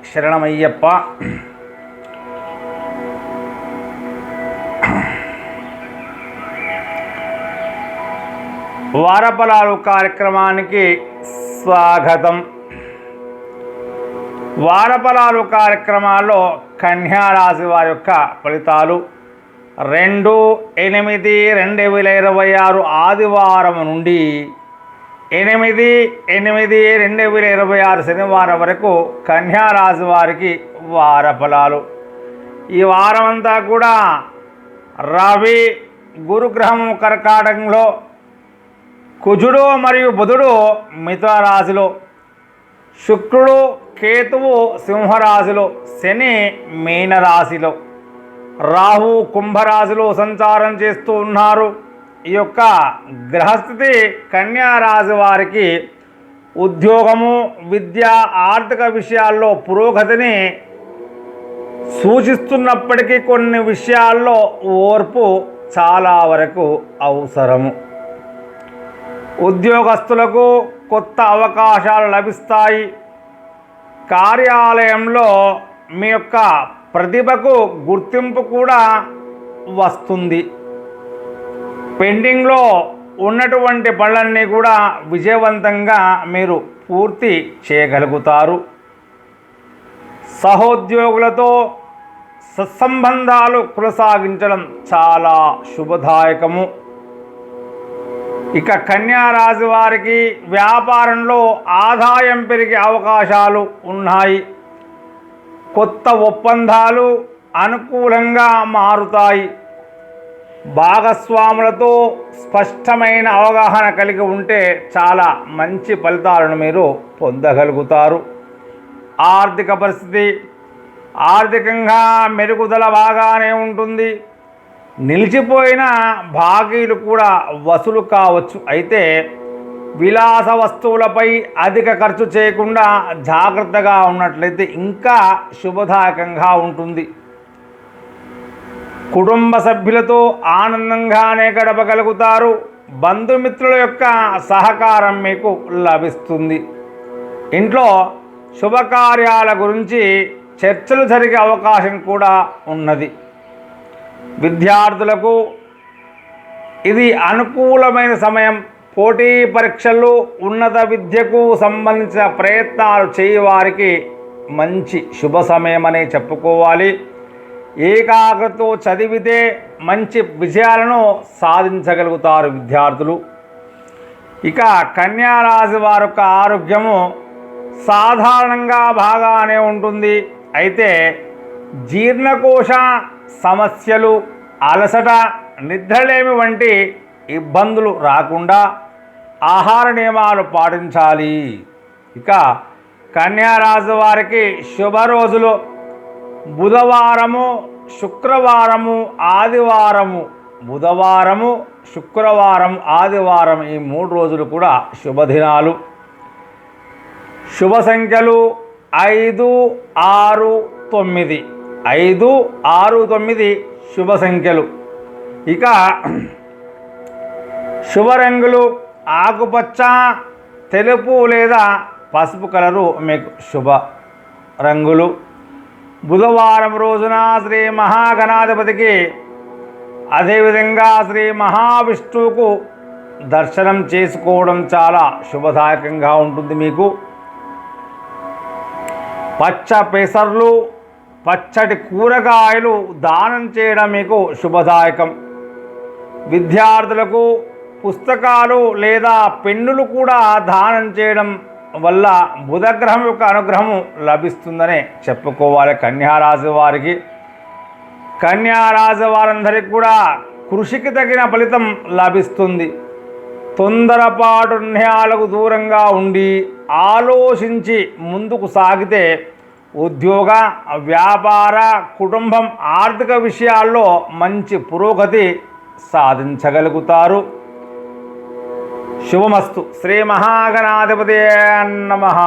శరణమయ్యప్ప. వారఫలాలు కార్యక్రమానికి స్వాగతం. వారఫలాలు కార్యక్రమాల్లో కన్యారాశి వారి యొక్క ఫలితాలు 2/8/2026 ఆదివారం నుండి 8/8/2026 శనివారం వరకు కన్యారాశి వారికి వారఫలాలు. ఈ వారమంతా కూడా రవి గురుగ్రహం కర్కాటకంలో, కుజుడు మరియు బుధుడు మిథున రాశిలో, శుక్రుడు కేతువు సింహరాశిలో, శని మీనరాశిలో, రాహు కుంభరాశిలో సంచారం చేస్తూ ఉన్నారు. ఈ యొక్క గ్రహస్థితి కన్యారాశి వారికి ఉద్యోగము, విద్య, ఆర్థిక విషయాల్లో పురోగతిని సూచిస్తున్నప్పటికీ కొన్ని విషయాల్లో ఓర్పు చాలా వరకు అవసరము. ఉద్యోగస్తులకు కొత్త అవకాశాలు లభిస్తాయి. కార్యాలయంలో మీ యొక్క ప్రతిభకు గుర్తింపు కూడా వస్తుంది. పెండింగ్లో ఉన్నటువంటి పనులన్నీ కూడా విజయవంతంగా మీరు పూర్తి చేయగలుగుతారు. సహోద్యోగులతో సత్సంబంధాలు కొనసాగించడం చాలా శుభదాయకము. ఇక కన్యారాశి వారికి వ్యాపారంలో ఆదాయం పెరిగే అవకాశాలు ఉన్నాయి. కొత్త ఒప్పందాలు అనుకూలంగా మారుతాయి. భాగస్వాములతో స్పష్టమైన అవగాహన కలిగి ఉంటే చాలా మంచి ఫలితాలను మీరు పొందగలుగుతారు. ఆర్థిక పరిస్థితి ఆర్థికంగా మెరుగుదల బాగానే ఉంటుంది. నిలిచిపోయిన బాకీలు కూడా వసూలు కావచ్చు. అయితే విలాస వస్తువులపై అధిక ఖర్చు చేయకుండా జాగ్రత్తగా ఉన్నట్లయితే ఇంకా శుభదాయకంగా ఉంటుంది. కుటుంబ సభ్యులతో ఆనందంగానే గడపగలుగుతారు. బంధుమిత్రుల యొక్క సహకారం మీకు లభిస్తుంది. ఇంట్లో శుభకార్యాల గురించి చర్చలు జరిగే అవకాశం కూడా ఉన్నది. విద్యార్థులకు ఇది అనుకూలమైన సమయం. పోటీ పరీక్షలు, ఉన్నత విద్యకు సంబంధించిన ప్రయత్నాలు చేయవారికి మంచి శుభ సమయం అనే చెప్పుకోవాలి. ఏకాగ్రతతో చదివితే మంచి విజయాలను సాధించగలుగుతారు విద్యార్థులు. ఇక కన్యారాశి వారి యొక్క ఆరోగ్యము సాధారణంగా బాగానే ఉంటుంది. అయితే జీర్ణకోశ సమస్యలు, అలసట, నిద్రలేమి వంటి ఇబ్బందులు రాకుండా ఆహార నియమాలు పాటించాలి. ఇక కన్యారాశి వారికి శుభరోజులు బుధవారము, శుక్రవారము, ఆదివారము. బుధవారము, శుక్రవారం, ఆదివారం ఈ 3 రోజులు కూడా శుభదినాలు. శుభ సంఖ్యలు 5, 6, 9. 5, 6, 9 శుభ సంఖ్యలు. ఇక శుభ రంగులు ఆకుపచ్చ, తెలుపు లేదా పసుపు కలరు మీకు శుభ రంగులు. బుధవారం రోజున శ్రీ మహాగణాధిపతికి, అదేవిధంగా శ్రీ మహావిష్ణువుకు దర్శనం చేసుకోవడం చాలా శుభదాయకంగా ఉంటుంది. మీకు పచ్చ పెసర్లు, పచ్చటి కూరగాయలు దానం చేయడం మీకు శుభదాయకం. విద్యార్థులకు పుస్తకాలు లేదా పెన్నులు కూడా దానం చేయడం వల్ల బుధగ్రహం యొక్క అనుగ్రహం లభిస్తుందనే చెప్పుకోవాలి. కన్యారాశి వారికి, కన్యారాశి వారందరికీ కూడా కృషికి తగిన ఫలితం లభిస్తుంది. తొందరపాటు నిర్ణయాలకు దూరంగా ఉండి ఆలోచించి ముందుకు సాగితే ఉద్యోగ, వ్యాపార, కుటుంబం, ఆర్థిక విషయాల్లో మంచి పురోగతి సాధించగలుగుతారు. శుభమస్తు. శ్రీ మహాగణాధిపతే నమః.